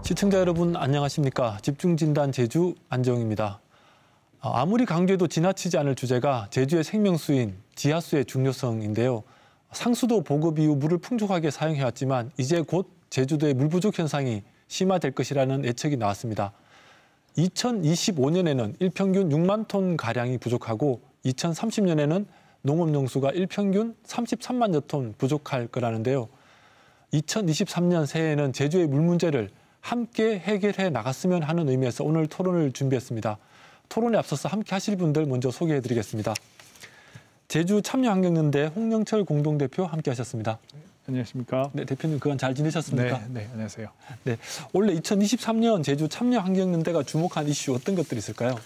시청자 여러분 안녕하십니까. 집중진단 제주 안정입니다. 아무리 강조해도 지나치지 않을 주제가 제주의 생명수인 지하수의 중요성인데요. 상수도 보급 이후 물을 풍족하게 사용해왔지만 이제 곧 제주도의 물 부족 현상이 심화될 것이라는 예측이 나왔습니다. 2025년에는 일평균 6만 톤 가량이 부족하고 2030년에는 농업용수가 일평균 33만여 톤 부족할 거라는데요. 2023년 새해에는 제주의 물 문제를 함께 해결해 나갔으면 하는 의미에서 오늘 토론을 준비했습니다. 토론에 앞서서 함께 하실 분들 먼저 소개해드리겠습니다. 제주 참여환경연대 홍영철 공동대표 함께 하셨습니다. 안녕하십니까. 네, 대표님 그간 잘 지내셨습니까? 네, 안녕하세요. 네, 원래 2023년 제주 참여환경연대가 주목한 이슈 어떤 것들이 있을까요?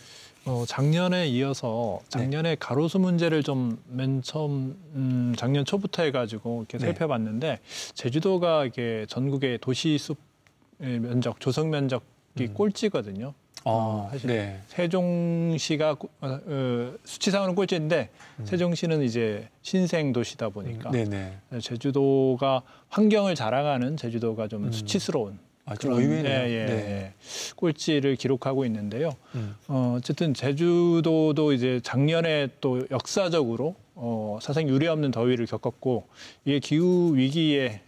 작년에 이어서 작년에 가로수 문제를 좀 맨 처음 작년 초부터 해가지고 이렇게 살펴봤는데 제주도가 이게 전국의 도시숲 면적, 조성 면적이 꼴찌거든요. 사실 세종시가 수치상으로는 꼴찌인데 세종시는 이제 신생 도시다 보니까 제주도가 환경을 자랑하는 제주도가 좀 수치스러운 좀 의외네요. 꼴찌를 기록하고 있는데요. 어쨌든 제주도도 이제 작년에 또 역사적으로 사상 유례 없는 더위를 겪었고 이게 기후 위기에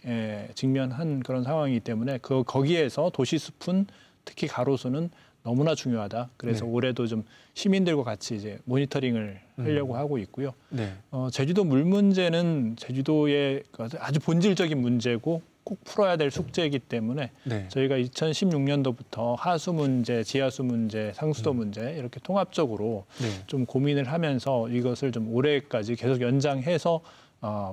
직면한 그런 상황이기 때문에 거기에서 도시숲은 특히 가로수는 너무나 중요하다. 그래서 올해도 좀 시민들과 같이 이제 모니터링을 하려고 하고 있고요. 제주도 물 문제는 제주도의 아주 본질적인 문제고 꼭 풀어야 될 숙제이기 때문에 저희가 2016년도부터 하수 문제, 지하수 문제, 상수도 문제 이렇게 통합적으로 좀 고민을 하면서 이것을 좀 올해까지 계속 연장해서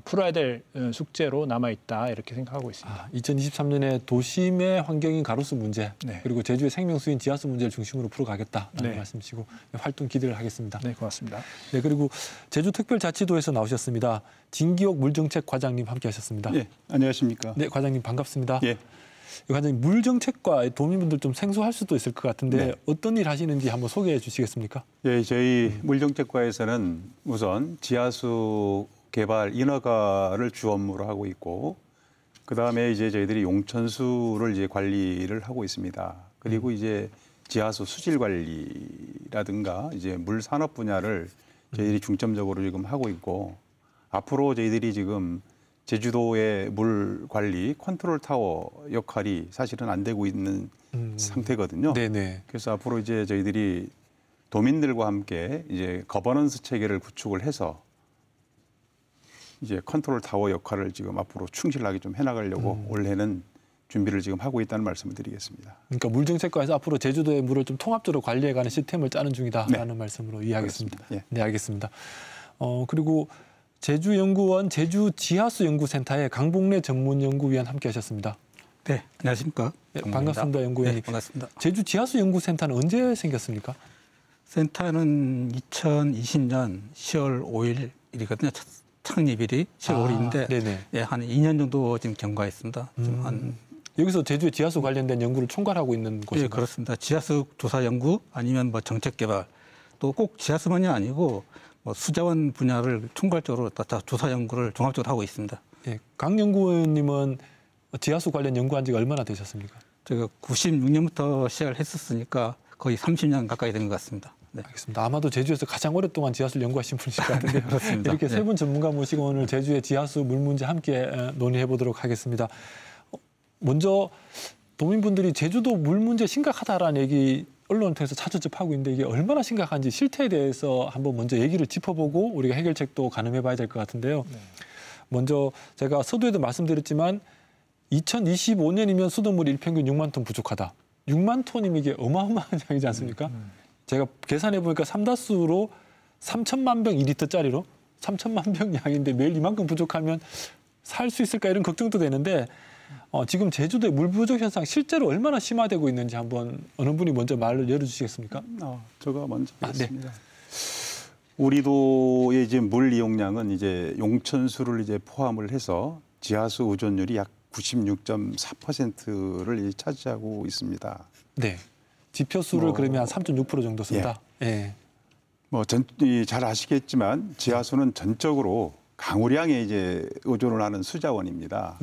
풀어야 될 숙제로 남아있다 이렇게 생각하고 있습니다. 2023년에 도심의 환경인 가로수 문제 그리고 제주의 생명수인 지하수 문제를 중심으로 풀어가겠다라는 말씀이시고 활동 기대를 하겠습니다. 네, 고맙습니다. 네, 그리고 제주특별자치도에서 나오셨습니다. 진기옥 물정책 과장님 함께하셨습니다. 네, 안녕하십니까. 네, 과장님 반갑습니다. 예. 과장님 물정책과 도민분들 좀 생소할 수도 있을 것 같은데 어떤 일 하시는지 한번 소개해 주시겠습니까? 예, 저희 물정책과에서는 우선 지하수 개발 인허가를 주 업무로 하고 있고 그다음에 이제 저희들이 용천수를 이제 관리를 하고 있습니다. 그리고 이제 지하수 수질 관리라든가 이제 물 산업 분야를 저희들이 중점적으로 지금 하고 있고 앞으로 저희들이 지금 제주도의 물 관리 컨트롤 타워 역할이 사실은 안 되고 있는 상태거든요. 그래서 앞으로 이제 저희들이 도민들과 함께 이제 거버넌스 체계를 구축을 해서 이제 컨트롤 타워 역할을 지금 앞으로 충실하게 좀 해나가려고 올해는 준비를 지금 하고 있다는 말씀을 드리겠습니다. 그러니까 물정책과에서 앞으로 제주도의 물을 좀 통합적으로 관리해가는 시스템을 짜는 중이다라는 말씀으로 이해하겠습니다. 네, 알겠습니다. 그리고 제주연구원 제주지하수연구센터의 강복래 전문연구위원 함께하셨습니다. 네, 안녕하십니까. 네, 반갑습니다, 연구위원님. 네, 반갑습니다. 제주지하수연구센터는 언제 생겼습니까? 센터는 2020년 10월 5일이거든요. 창립일이 10월 5일인데 예, 한 2년 정도 지금 경과했습니다. 여기서 제주의 지하수 관련된 연구를 총괄하고 있는 곳인가요? 네, 그렇습니다. 지하수 조사 연구 아니면 뭐 정책 개발 또 꼭 지하수만이 아니고 뭐 수자원 분야를 총괄적으로 다 조사 연구를 종합적으로 하고 있습니다. 예, 강 연구원님은 지하수 관련 연구한 지가 얼마나 되셨습니까? 제가 96년부터 시작을 했었으니까 거의 30년 가까이 된 것 같습니다. 네. 알겠습니다. 아마도 제주에서 가장 오랫동안 지하수를 연구하신 분이실 것 같은데 그렇습니다. 이렇게 세 분 전문가 모시고 오늘 제주의 지하수 물 문제 함께 논의해 보도록 하겠습니다. 먼저 도민분들이 제주도 물 문제 심각하다라는 얘기 언론을 통해서 자주 접하고 있는데 이게 얼마나 심각한지 실태에 대해서 한번 먼저 얘기를 짚어보고 우리가 해결책도 가늠해 봐야 될 것 같은데요. 먼저 제가 서두에도 말씀드렸지만 2025년이면 수돗물이 일평균 6만 톤 부족하다. 6만 톤이면 이게 어마어마한 양이지 않습니까? 제가 계산해 보니까 삼다수로 3천만 병 2리터짜리로 3천만 병 양인데 매일 이만큼 부족하면 살 수 있을까 이런 걱정도 되는데 지금 제주도의 물 부족 현상 실제로 얼마나 심화되고 있는지 한번 어느 분이 먼저 말을 열어주시겠습니까? 제가 먼저 하겠습니다. 우리 도의 이제 물 이용량은 이제 용천수를 이제 포함을 해서 지하수 의존율이 약 96.4%를 차지하고 있습니다. 네. 지표수를 그러면 한 3.6% 정도 쓴다. 잘 아시겠지만 지하수는 전적으로 강우량에 이제 의존을 하는 수자원입니다.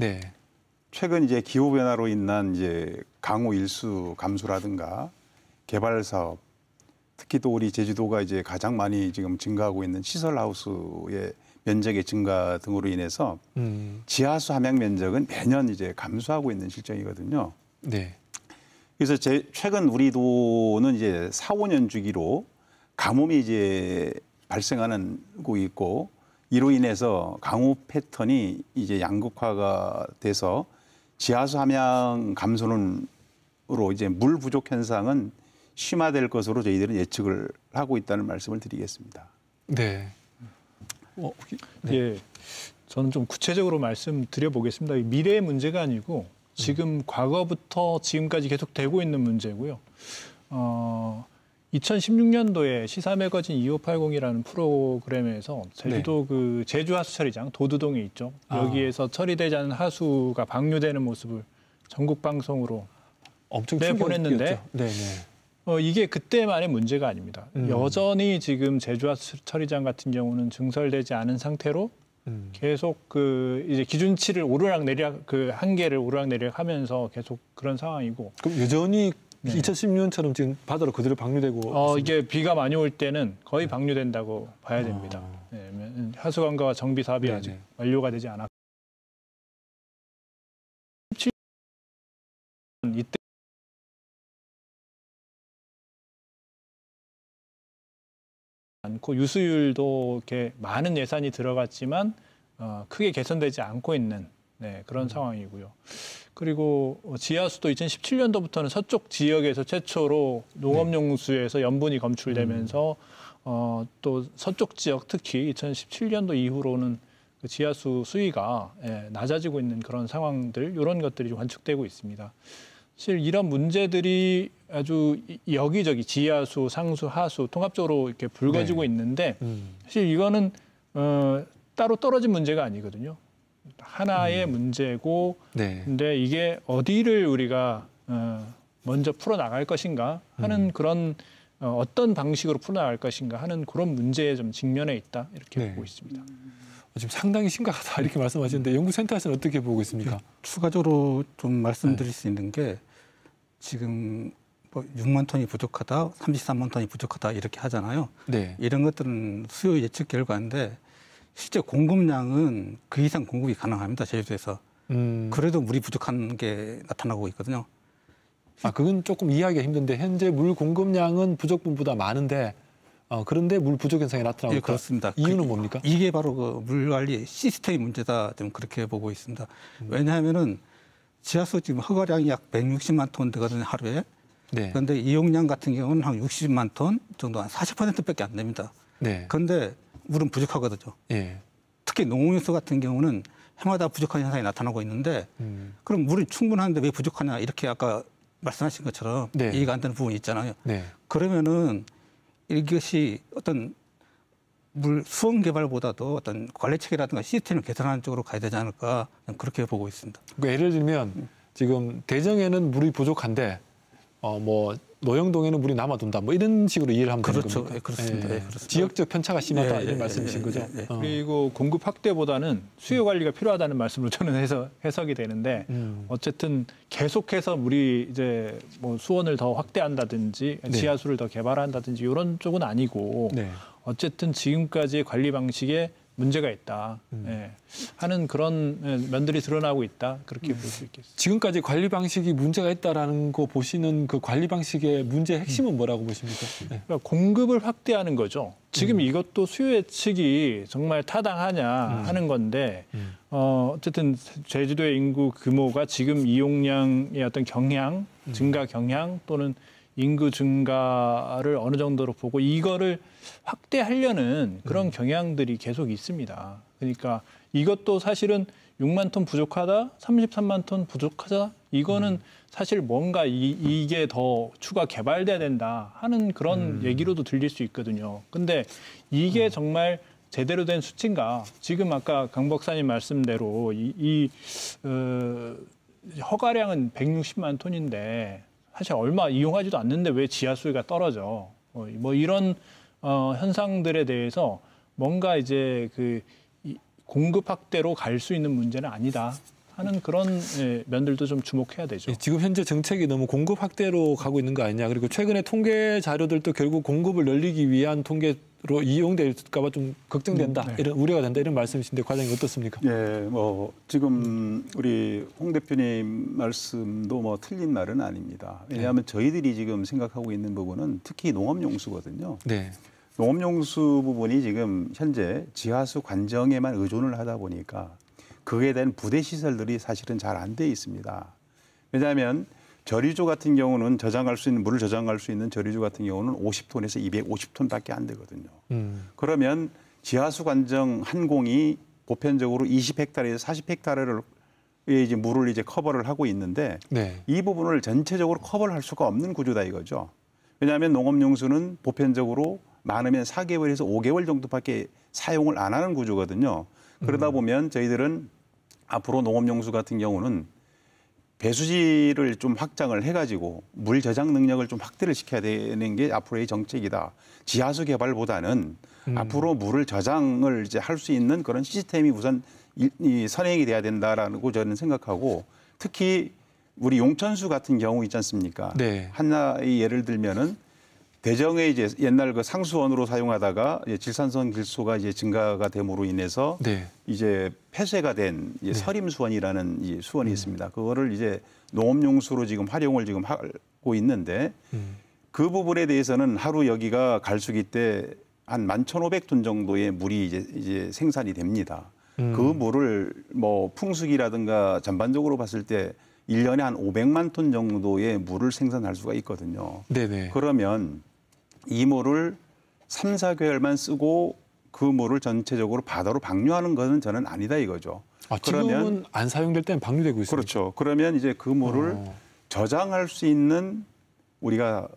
최근 이제 기후 변화로 인한 이제 강우 일수 감소라든가 개발 사업, 특히 또 우리 제주도가 이제 가장 많이 지금 증가하고 있는 시설 하우스의 면적의 증가 등으로 인해서 지하수 함양 면적은 매년 이제 감소하고 있는 실정이거든요. 네. 그래서 최근 우리 도는 이제 4, 5년 주기로 가뭄이 이제 발생하는 곳이 있고 이로 인해서 강우 패턴이 이제 양극화가 돼서 지하수 함양 감소는으로 이제 물 부족 현상은 심화될 것으로 저희들은 예측을 하고 있다는 말씀을 드리겠습니다. 네. 네. 예, 저는 좀 구체적으로 말씀드려 보겠습니다. 미래의 문제가 아니고 지금 과거부터 지금까지 계속 되고 있는 문제고요. 2016년도에 시사 매거진 2580이라는 프로그램에서 제주도 그 제주 하수 처리장 도두동에 있죠. 여기에서 처리되지 않은 하수가 방류되는 모습을 전국 방송으로 엄청 보냈는데 네. 이게 그때만의 문제가 아닙니다. 여전히 지금 제주 하수 처리장 같은 경우는 증설되지 않은 상태로 계속 그 이제 기준치를 오르락내리락 그 한계를 오르락내리락 하면서 계속 그런 상황이고. 그럼 여전히 2016년처럼 지금 바다로 그대로 방류되고 이게 비가 많이 올 때는 거의 방류된다고 봐야 됩니다. 네, 하수관과 정비 사업이 아직 완료가 되지 않았고 이때 않고 유수율도 이렇게 많은 예산이 들어갔지만 크게 개선되지 않고 있는 그런 상황이고요. 그리고 지하수도 2017년도부터는 서쪽 지역에서 최초로 농업용수에서 염분이 검출되면서 또 서쪽 지역 특히 2017년도 이후로는 그 지하수 수위가 낮아지고 있는 그런 상황들 이런 것들이 좀 관측되고 있습니다. 사실 이런 문제들이 아주 여기저기 지하수, 상수, 하수 통합적으로 이렇게 불거지고 있는데 사실 이거는 따로 떨어진 문제가 아니거든요. 하나의 문제고, 근데 이게 어디를 우리가 먼저 풀어나갈 것인가 하는 그런 어떤 방식으로 풀어나갈 것인가 하는 그런 문제에 좀 직면해 있다 이렇게 보고 있습니다. 지금 상당히 심각하다 이렇게 말씀하시는데 연구센터에서는 어떻게 보고 있습니까? 추가적으로 좀 말씀드릴 수 있는 게 지금 뭐 6만 톤이 부족하다, 33만 톤이 부족하다 이렇게 하잖아요. 이런 것들은 수요 예측 결과인데 실제 공급량은 그 이상 공급이 가능합니다. 제주도에서. 그래도 물이 부족한 게 나타나고 있거든요. 그건 조금 이해하기가 힘든데 현재 물 공급량은 부족분보다 많은데 그런데 물 부족 현상이 나타나고 있다. 그렇습니다. 이유는 뭡니까? 이게 바로 그 물관리 시스템의 문제다. 좀 그렇게 보고 있습니다. 왜냐하면은 지하수 지금 허가량이 약 160만 톤 되거든요. 하루에. 그런데 이용량 같은 경우는 한 60만 톤 정도, 한 40%밖에 안 됩니다. 그런데 물은 부족하거든요. 특히 농업용수 같은 경우는 해마다 부족한 현상이 나타나고 있는데 그럼 물이 충분한데 왜 부족하냐 이렇게 아까 말씀하신 것처럼 이해가 안 되는 부분이 있잖아요. 그러면은 이것이 어떤 물 수원 개발보다도 어떤 관리 체계라든가 시스템을 개선하는 쪽으로 가야 되지 않을까 그렇게 보고 있습니다. 그러니까 예를 들면 지금 대정에는 물이 부족한데 뭐 노영동에는 물이 남아돈다. 뭐 이런 식으로 이해를 하면 되는 겁니까? 그렇습니다. 그렇습니다. 지역적 편차가 심하다 이런 말씀이신 거죠? 그리고 공급 확대보다는 수요 관리가 필요하다는 말씀으로 저는 해석이 되는데 어쨌든 계속해서 물이 이제 뭐 수원을 더 확대한다든지 지하수를 더 개발한다든지 이런 쪽은 아니고 어쨌든 지금까지의 관리 방식에 문제가 있다 하는 그런 면들이 드러나고 있다 그렇게 볼 수 있겠습니다. 지금까지 관리 방식이 문제가 있다라는 거 보시는 그 관리 방식의 문제의 핵심은 뭐라고 보십니까? 그러니까 공급을 확대하는 거죠. 지금 이것도 수요 예측이 정말 타당하냐 하는 건데 어쨌든 제주도의 인구 규모가 지금 이용량의 어떤 경향, 증가 경향 또는 인구 증가를 어느 정도로 보고 이거를 확대하려는 그런 경향들이 계속 있습니다. 그러니까 이것도 사실은 6만 톤 부족하다, 33만 톤 부족하다, 이거는 사실 뭔가 이게 더 추가 개발돼야 된다 하는 그런 얘기로도 들릴 수 있거든요. 근데 이게 정말 제대로 된 수치인가? 지금 아까 강 박사님 말씀대로 허가량은 160만 톤인데 사실 얼마 이용하지도 않는데 왜 지하수가 떨어져? 뭐 이런 현상들에 대해서 뭔가 이제 그 공급 확대로 갈 수 있는 문제는 아니다 하는 그런 면들도 좀 주목해야 되죠. 지금 현재 정책이 너무 공급 확대로 가고 있는 거 아니냐. 그리고 최근에 통계 자료들도 결국 공급을 늘리기 위한 통계로 이용될까 봐 좀 걱정된다. 네. 이런 우려가 된다. 이런 말씀이신데 과장님 어떻습니까? 예, 뭐 지금 우리 홍 대표님 말씀도 뭐 틀린 말은 아닙니다. 왜냐하면 저희들이 지금 생각하고 있는 부분은 특히 농업용수거든요. 네. 농업용수 부분이 지금 현재 지하수 관정에만 의존을 하다 보니까 그에 대한 부대 시설들이 사실은 잘 안 돼 있습니다. 왜냐하면 저류조 같은 경우는 저장할 수 있는 물을 저장할 수 있는 저류조 같은 경우는 50톤에서 250톤밖에 안 되거든요. 그러면 지하수 관정 한 공이 보편적으로 20헥타르에서 40헥타르를 이제 물을 이제 커버를 하고 있는데 네. 이 부분을 전체적으로 커버를 할 수가 없는 구조다 이거죠. 왜냐하면 농업용수는 보편적으로 많으면 4개월에서 5개월 정도밖에 사용을 안 하는 구조거든요. 그러다 보면 저희들은 앞으로 농업용수 같은 경우는 배수지를 좀 확장을 해가지고 물 저장 능력을 좀 확대를 시켜야 되는 게 앞으로의 정책이다. 지하수 개발보다는 앞으로 물을 저장을 이제 할 수 있는 그런 시스템이 우선 선행이 돼야 된다라고 저는 생각하고 특히 우리 용천수 같은 경우 있지 않습니까? 네. 하나의 예를 들면은 대정에 이제 옛날 그 상수원으로 사용하다가 이제 질산성 길소가 이제 증가가 됨으로 인해서 네. 이제 폐쇄가 된 이제 서림수원이라는 이 수원이 있습니다. 그거를 이제 농업용수로 지금 활용을 지금 하고 있는데 그 부분에 대해서는 하루 여기가 갈수기 때 한 11,500톤 정도의 물이 이제 생산이 됩니다. 그 물을 뭐 풍수기라든가 전반적으로 봤을 때 1년에 한 500만 톤 정도의 물을 생산할 수가 있거든요. 네네. 그러면 이 물을 3, 4개월만 쓰고 그 물을 전체적으로 바다로 방류하는 것은 저는 아니다 이거죠. 지금은 안 사용될 때는 방류되고 있습니다. 그렇죠. 그러면 이제 그 물을 저장할 수 있는 우리가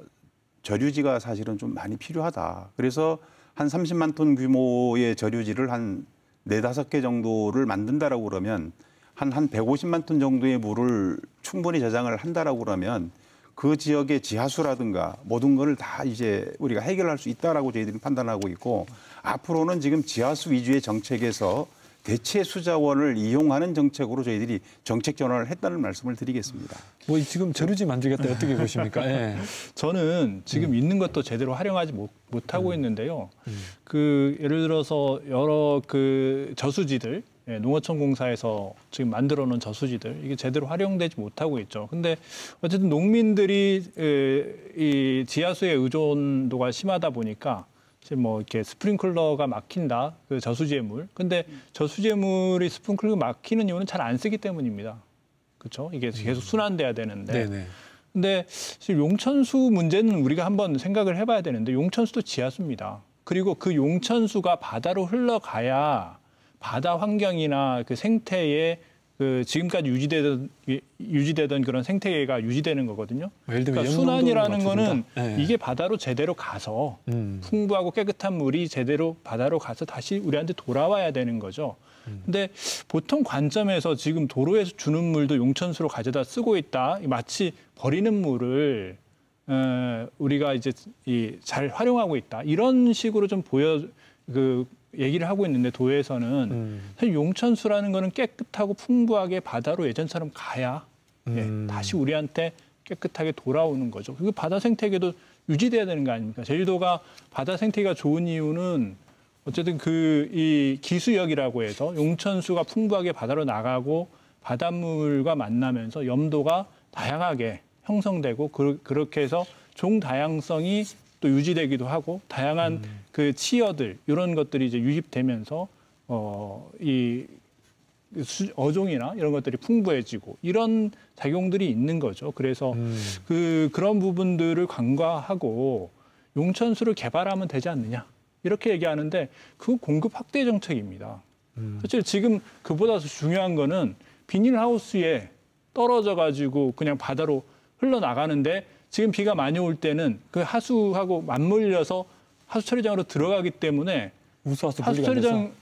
저류지가 사실은 좀 많이 필요하다. 그래서 한 30만 톤 규모의 저류지를 한 4-5개 정도를 만든다라고 그러면 한 150만 톤 정도의 물을 충분히 저장을 한다라고 그러면 그 지역의 지하수라든가 모든 것을 다 이제 우리가 해결할 수 있다라고 저희들이 판단하고 있고 앞으로는 지금 지하수 위주의 정책에서 대체 수자원을 이용하는 정책으로 저희들이 정책 전환을 했다는 말씀을 드리겠습니다. 뭐 지금 저류지 만들겠다 어떻게 보십니까? 예. 저는 지금 있는 것도 제대로 활용하지 못하고 있는데요. 그 예를 들어서 여러 그 저수지들 농어촌 공사에서 지금 만들어 놓은 저수지들 이게 제대로 활용되지 못하고 있죠. 근데 어쨌든 농민들이 이 지하수의 의존도가 심하다 보니까 지금 뭐 이렇게 스프링클러가 막힌다. 그 저수지의 물. 근데 저수지의 물이 스프링클러가 막히는 이유는 잘 안 쓰기 때문입니다. 그렇죠? 이게 계속 순환돼야 되는데. 네네. 근데 지금 용천수 문제는 우리가 한번 생각을 해봐야 되는데 용천수도 지하수입니다. 그리고 그 용천수가 바다로 흘러가야 바다 환경이나 그 생태의 그 지금까지 유지되던 그런 생태계가 유지되는 거거든요. 그러니까 순환이라는 거는 이게 바다로 제대로 가서 풍부하고 깨끗한 물이 제대로 바다로 가서 다시 우리한테 돌아와야 되는 거죠. 근데 보통 관점에서 지금 도로에서 주는 물도 용천수로 가져다 쓰고 있다. 마치 버리는 물을 우리가 이제 잘 활용하고 있다. 이런 식으로 좀 얘기를 하고 있는데 도에서는 사실 용천수라는 거는 깨끗하고 풍부하게 바다로 예전처럼 가야 다시 우리한테 깨끗하게 돌아오는 거죠. 그리고 바다 생태계도 유지돼야 되는 거 아닙니까? 제주도가 바다 생태계가 좋은 이유는 어쨌든 이 기수역이라고 해서 용천수가 풍부하게 바다로 나가고 바닷물과 만나면서 염도가 다양하게 형성되고 그렇게 해서 종 다양성이 또 유지되기도 하고 다양한 그 치어들 이런 것들이 이제 유입되면서 이 어종이나 이런 것들이 풍부해지고 이런 작용들이 있는 거죠. 그래서 그런 부분들을 간과하고 용천수를 개발하면 되지 않느냐 이렇게 얘기하는데 그 공급 확대 정책입니다. 사실 지금 그보다 더 중요한 거는 비닐하우스에 떨어져 가지고 그냥 바다로 흘러나가는데 지금 비가 많이 올 때는 그 하수하고 맞물려서 하수 처리장으로 들어가기 때문에 하수 처리장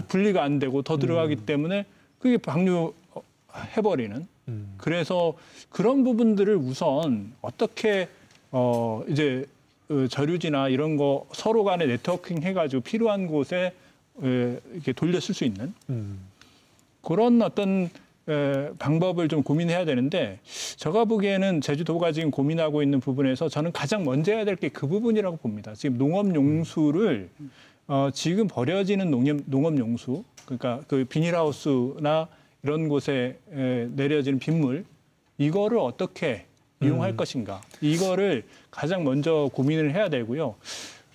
분리가 안 되고 더 들어가기 때문에 그게 방류해버리는. 그래서 그런 부분들을 우선 어떻게 이제 저류지나 이런 거 서로 간에 네트워킹 해가지고 필요한 곳에 이렇게 돌려 쓸 수 있는 그런 어떤 방법을 좀 고민해야 되는데 제가 보기에는 제주도가 지금 고민하고 있는 부분에서 저는 가장 먼저 해야 될 게 그 부분이라고 봅니다. 지금 농업용수를 지금 버려지는 농업용수, 그러니까 그 비닐하우스나 이런 곳에 내려지는 빗물, 이거를 어떻게 이용할 것인가. 이거를 가장 먼저 고민을 해야 되고요.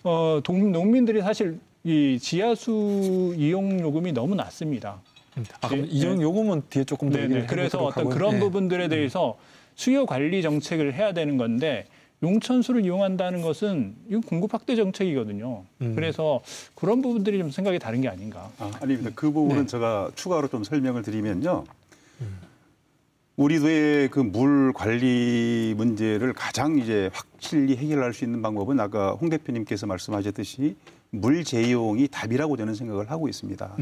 농민들이 사실 이 지하수 이용 요금이 너무 낮습니다. 그럼 이용 요금은 뒤에 조금 더 얘기를 그래서 해보도록 어떤 하고요. 그런 부분들에 대해서 수요 관리 정책을 해야 되는 건데 용천수를 이용한다는 것은 이건 공급 확대 정책이거든요. 그래서 그런 부분들이 좀 생각이 다른 게 아닌가. 아닙니다. 그 부분은 제가 추가로 좀 설명을 드리면요. 우리 도의 그 물 관리 문제를 가장 이제 확실히 해결할 수 있는 방법은 아까 홍 대표님께서 말씀하셨듯이 물 재이용이 답이라고 저는 생각을 하고 있습니다.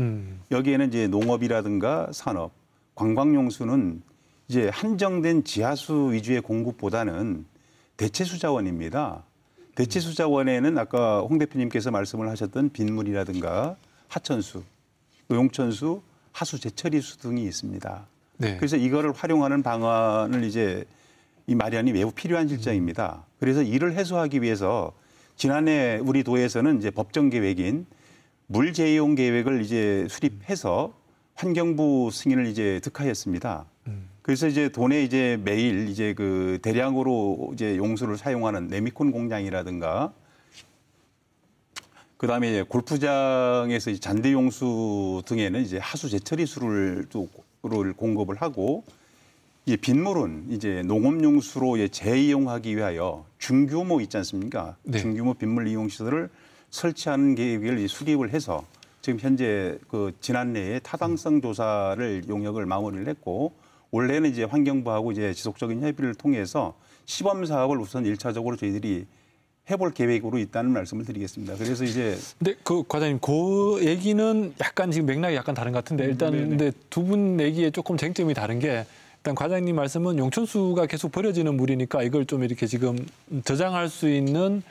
여기에는 이제 농업이라든가 산업, 관광용수는 이제 한정된 지하수 위주의 공급보다는 대체수 자원입니다. 대체수 자원에는 아까 홍 대표님께서 말씀을 하셨던 빗물이라든가 하천수, 용천수, 하수 재처리수 등이 있습니다. 네. 그래서 이거를 활용하는 방안을 이제 이 마련이 매우 필요한 실정입니다. 그래서 이를 해소하기 위해서 지난해 우리 도에서는 이제 법정 계획인 물 재이용 계획을 이제 수립해서 환경부 승인을 이제 득하였습니다. 그래서 이제 도내 이제 매일 이제 그 대량으로 이제 용수를 사용하는 네미콘 공장이라든가 그다음에 이제 골프장에서 이제 잔대 용수 등에는 이제 하수 재처리수를 또 공급을 하고 이제 빗물은 이제 농업용수로 이제 재이용하기 위하여 중규모 있지 않습니까? 네. 중규모 빗물 이용 시설을 설치하는 계획을 수립을 해서 지금 현재 그 지난해에 타당성 조사를 용역을 마무리를 했고 올해는 이제 환경부하고 이제 지속적인 협의를 통해서 시범 사업을 우선 1차적으로 저희들이 해볼 계획으로 있다는 말씀을 드리겠습니다. 그래서 이제 근데 그 과장님 그 얘기는 약간 지금 맥락이 약간 다른 것 같은데 일단 근데 두 분 얘기에 조금 쟁점이 다른 게 일단 과장님 말씀은 용천수가 계속 버려지는 물이니까 이걸 좀 이렇게 지금 저장할 수 있는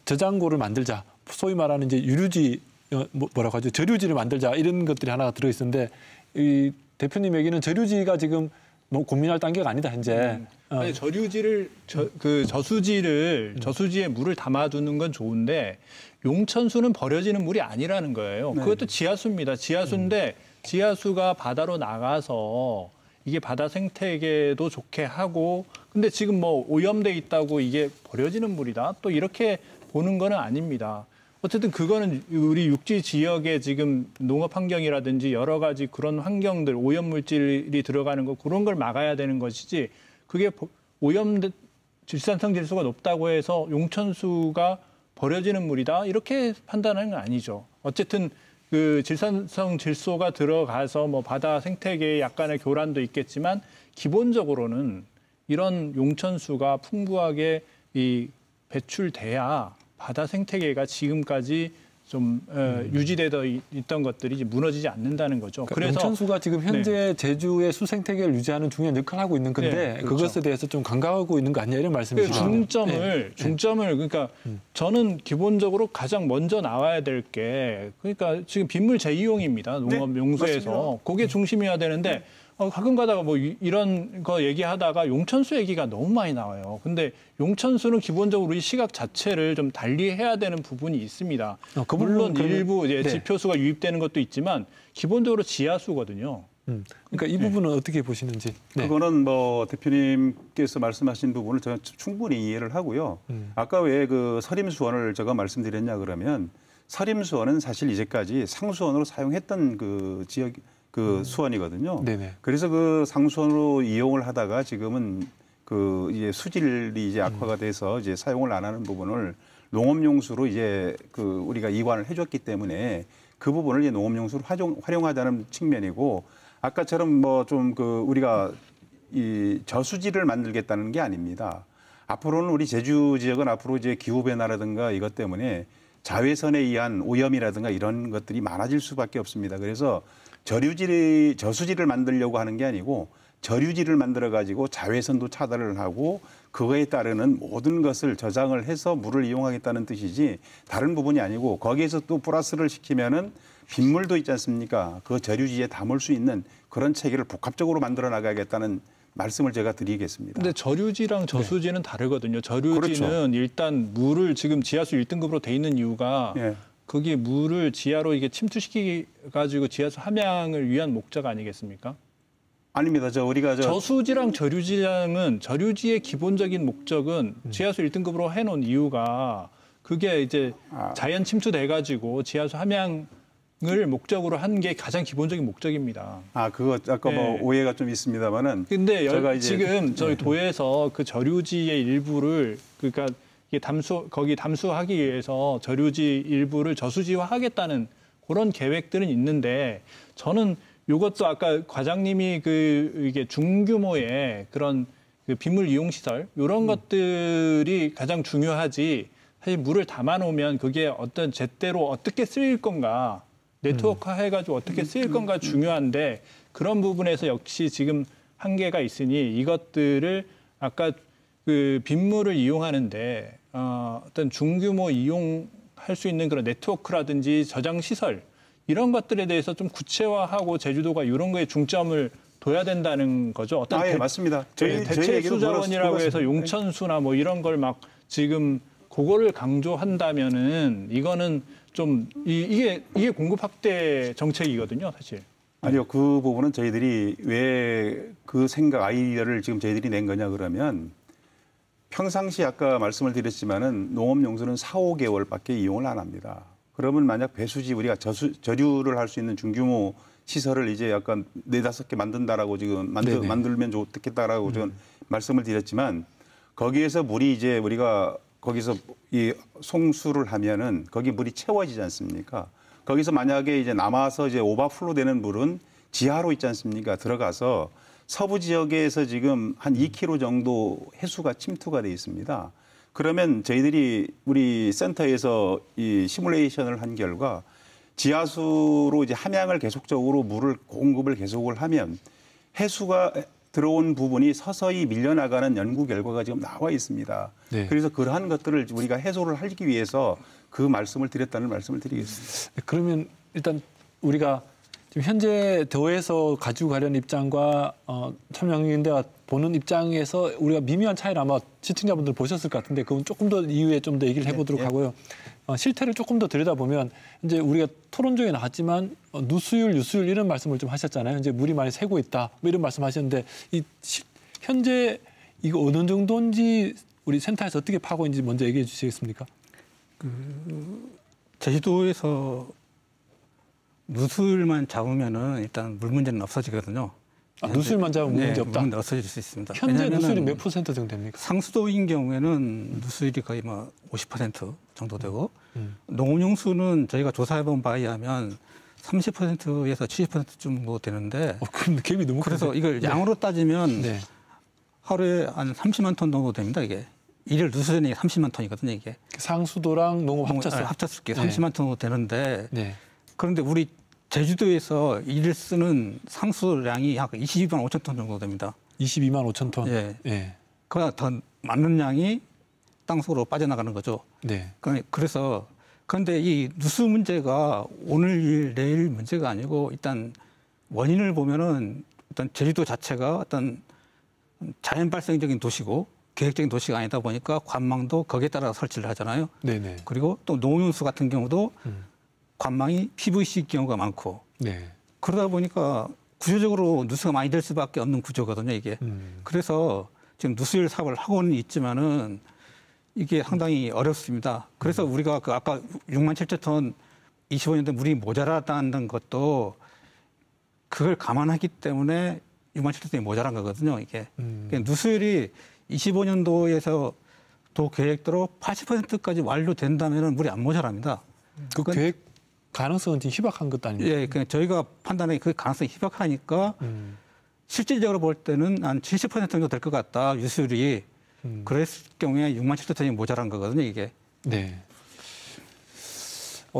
저장고를 만들자. 소위 말하는 이제 유류지 뭐라고 하죠? 저류지를 만들자 이런 것들이 하나가 들어 있었는데 이 대표님 얘기는 저류지가 지금 너무 고민할 단계가 아니다 현재. 아니, 저류지를 저수지에 물을 담아두는 건 좋은데 용천수는 버려지는 물이 아니라는 거예요. 네. 그것도 지하수입니다. 지하수인데 지하수가 바다로 나가서 이게 바다 생태계도 좋게 하고 근데 지금 뭐 오염돼 있다고 이게 버려지는 물이다 또 이렇게 보는 거는 아닙니다. 어쨌든 그거는 우리 육지 지역의 지금 농업 환경이라든지 여러 가지 그런 환경들 오염 물질이 들어가는 거 그런 걸 막아야 되는 것이지 그게 오염 질산성 질소가 높다고 해서 용천수가 버려지는 물이다 이렇게 판단하는 건 아니죠. 어쨌든 그 질산성 질소가 들어가서 뭐 바다 생태계에 약간의 교란도 있겠지만 기본적으로는 이런 용천수가 풍부하게 이 배출돼야 바다 생태계가 지금까지 좀 유지되어 있던 것들이 이제 무너지지 않는다는 거죠. 그래서 용천수가 지금 현재 제주의 수생태계를 유지하는 중요한 역할을 하고 있는 건데 그렇죠. 그것에 대해서 좀 간과하고 있는 거 아니냐 이런 말씀이시죠. 중점을 그러니까 저는 기본적으로 가장 먼저 나와야 될 게 그러니까 지금 빗물 재이용입니다. 농업용수에서 그게 중심이어야 되는데 가끔 가다가 뭐 이런 거 얘기하다가 용천수 얘기가 너무 많이 나와요. 근데 용천수는 기본적으로 이 시각 자체를 좀 달리해야 되는 부분이 있습니다. 물론 일부 지표수가 유입되는 것도 있지만 기본적으로 지하수거든요. 그러니까 이 부분은 어떻게 보시는지. 네. 그거는 뭐 대표님께서 말씀하신 부분을 저는 충분히 이해를 하고요. 아까 왜 그 서림수원을 제가 말씀드렸냐 그러면 서림수원은 사실 이제까지 상수원으로 사용했던 그 지역 그 수원이거든요. 네네. 그래서 그 상수원으로 이용을 하다가 지금은 그 이제 수질이 이제 악화가 돼서 이제 사용을 안 하는 부분을 농업용수로 이제 그 우리가 이관을 해줬기 때문에 그 부분을 이제 농업용수로 활용하자는 측면이고 아까처럼 뭐 좀 그 우리가 이 저수지를 만들겠다는 게 아닙니다. 앞으로는 우리 제주 지역은 앞으로 이제 기후 변화라든가 이것 때문에 자외선에 의한 오염이라든가 이런 것들이 많아질 수밖에 없습니다. 그래서 저수지를 만들려고 하는 게 아니고 저류지를 만들어 가지고 자외선도 차단을 하고 그거에 따르는 모든 것을 저장을 해서 물을 이용하겠다는 뜻이지 다른 부분이 아니고 거기에서 또 플러스를 시키면은 빗물도 있지 않습니까? 그 저류지에 담을 수 있는 그런 체계를 복합적으로 만들어 나가야겠다는 말씀을 제가 드리겠습니다. 근데 저류지랑 저수지는 다르거든요. 저류지는 그렇죠. 일단 물을 지금 지하수 1등급으로 돼 있는 이유가 예. 거기 물을 지하로 이게 침투시키 가지고 지하수 함양을 위한 목적 아니겠습니까? 아닙니다. 우리가 저수지랑 저류지랑은 저류지의 기본적인 목적은 지하수 1등급으로 해놓은 이유가 그게 이제 자연 침투돼 가지고 지하수 함양을 목적으로 한 게 가장 기본적인 목적입니다. 그거 아까 뭐 네. 오해가 좀 있습니다만은. 근데 제가 이제 지금 저희 도에서 그 저류지의 일부를 그러니까 이게 거기 담수하기 위해서 저류지 일부를 저수지화하겠다는 그런 계획들은 있는데 저는 이것도 아까 과장님이 이게 중규모의 그런 그 빗물 이용 시설 이런 것들이 가장 중요하지. 사실 물을 담아놓으면 그게 어떤 제대로 어떻게 쓰일 건가 네트워크 해가지고 어떻게 쓰일 건가 중요한데 그런 부분에서 역시 지금 한계가 있으니 이것들을 아까 그 빗물을 이용하는데 어떤 중규모 이용할 수 있는 그런 네트워크라든지 저장 시설 이런 것들에 대해서 좀 구체화하고 제주도가 이런 거에 중점을 둬야 된다는 거죠. 어떤 예, 맞습니다. 대체 수자원이라고 해서 용천수나 뭐 이런 걸 막 지금 그거를 강조한다면은 이거는 좀 이게 공급 확대 정책이거든요, 사실. 아니요, 그 부분은 저희들이 왜 그 생각 아이디어를 지금 저희들이 낸 거냐 그러면 평상시 아까 말씀을 드렸지만은 농업용수는 4~5개월밖에 이용을 안 합니다. 그러면 만약 배수지 우리가 저류를 할 수 있는 중규모 시설을 이제 약간 4~5개 만든다라고 지금 만들면 좋겠다라고 저는 말씀을 드렸지만 거기에서 물이 이제 우리가 거기서 이 송수를 하면은 거기 물이 채워지지 않습니까? 거기서 만약에 이제 남아서 이제 오버플로 되는 물은 지하로 있지 않습니까? 들어가서 서부 지역에서 지금 한 2km 정도 해수가 침투가 돼 있습니다. 그러면 저희들이 우리 센터에서 이 시뮬레이션을 한 결과 지하수로 이제 함양을 계속적으로 물을 공급을 계속을 하면 해수가 들어온 부분이 서서히 밀려나가는 연구 결과가 지금 나와 있습니다. 네. 그래서 그러한 것들을 우리가 해소를 하기 위해서 그 말씀을 드렸다는 말씀을 드리겠습니다. 그러면 일단 우리가 지금 현재 도에서 가지고 가려는 입장과 참여연대가 보는 입장에서 우리가 미묘한 차이를 아마 시청자분들 보셨을 것 같은데 그건 조금 더 이후에 좀 더 얘기를 해보도록 하고요. 실태를 조금 더 들여다보면 이제 우리가 토론 중에 나왔지만 누수율, 유수율 이런 말씀을 좀 하셨잖아요. 이제 물이 많이 새고 있다 뭐 이런 말씀하셨는데 현재 이거 어느 정도인지 우리 센터에서 어떻게 파고 있는지 먼저 얘기해 주시겠습니까? 제주도에서 누수율만 잡으면은 일단 물 문제는 없어지거든요. 누수율만 잡으면 물 문제 없다? 물 문제 없어질 수 있습니다. 현재 누수율이 몇 % 정도 됩니까? 상수도인 경우에는 누수율이 거의 뭐 50% 정도 되고 농업용수는 저희가 조사해본 바에 의하면 30%에서 70% 정도 되는데 그럼 갭이 너무 그래서 이걸 양으로 따지면 네. 하루에 한 30만 톤 정도 됩니다. 이게 일일 누수전이 30만 톤이거든요. 이게 상수도랑 농업 합쳤어요. 합쳤을 게 30만 톤 정도 되는데 네. 그런데 우리 제주도에서 일일 쓰는 상수량이 약 22만 5천 톤 정도 됩니다. 22만 5천 톤. 예. 예. 그보다 더 많은 양이 땅속으로 빠져나가는 거죠. 네. 그래서 그런데 이 누수 문제가 오늘 일 내일 문제가 아니고 일단 원인을 보면은 일단 제주도 자체가 어떤 자연 발생적인 도시고 계획적인 도시가 아니다 보니까 관망도 거기에 따라 설치를 하잖아요. 네네. 그리고 또 농용수 같은 경우도 관망이 PVC 경우가 많고 네. 그러다 보니까 구조적으로 누수가 많이 될 수밖에 없는 구조거든요, 이게. 그래서 지금 누수율 사업을 하고는 있지만은 이게 상당히 어렵습니다. 그래서 우리가 그 아까 6만 7천 톤 25년도에 물이 모자라다는 것도 그걸 감안하기 때문에 6만 7천 톤이 모자란 거거든요, 이게. 그러니까 누수율이 25년도에서 도 계획대로 80%까지 완료된다면은 물이 안 모자랍니다. 그 계획 가능성은 지금 희박한 것도 아닙니까? 예, 그냥 저희가 판단에 그 가능성이 희박하니까 실질적으로 볼 때는 한 70% 정도 될 것 같다, 유수율이. 그랬을 경우에 6만 7천 톤이 모자란 거거든요, 이게. 네.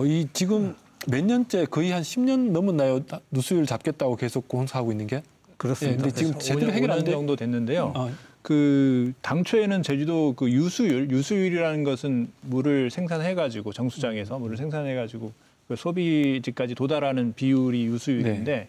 이 지금 몇 년째 거의 한 10년 넘었나요? 누수율 잡겠다고 계속 공사하고 있는 게? 그렇습니다. 네, 근데 지금 제대로 해결 안 5년 돼. 정도 됐는데요. 그 당초에는 제주도 그 유수율이라는 것은 물을 생산해가지고 정수장에서 물을 생산해가지고 그 소비지까지 도달하는 비율이 유수율인데 네.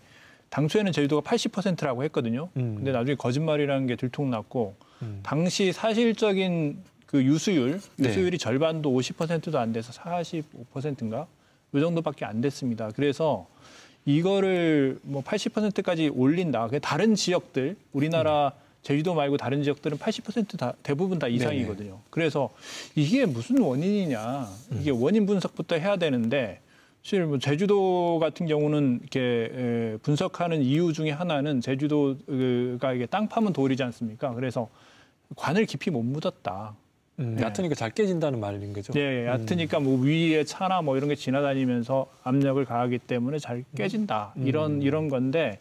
당초에는 제주도가 80%라고 했거든요. 근데 나중에 거짓말이라는 게 들통났고 당시 사실적인 그 유수율이 네. 절반도 50%도 안 돼서 45%인가 이 정도밖에 안 됐습니다. 그래서 이거를 뭐 80%까지 올린다. 다른 지역들 우리나라 제주도 말고 다른 지역들은 80% 대부분 다 이상이거든요. 네네. 그래서 이게 무슨 원인이냐. 이게 원인 분석부터 해야 되는데 사실 뭐 제주도 같은 경우는 이렇게 분석하는 이유 중에 하나는 제주도가 이게 땅 파면 돌이지 않습니까? 그래서 관을 깊이 못 묻었다. 얕으니까 잘 깨진다는 말인 거죠. 네, 얕으니까 뭐 위에 차나 뭐 이런 게 지나다니면서 압력을 가하기 때문에 잘 깨진다. 이런 건데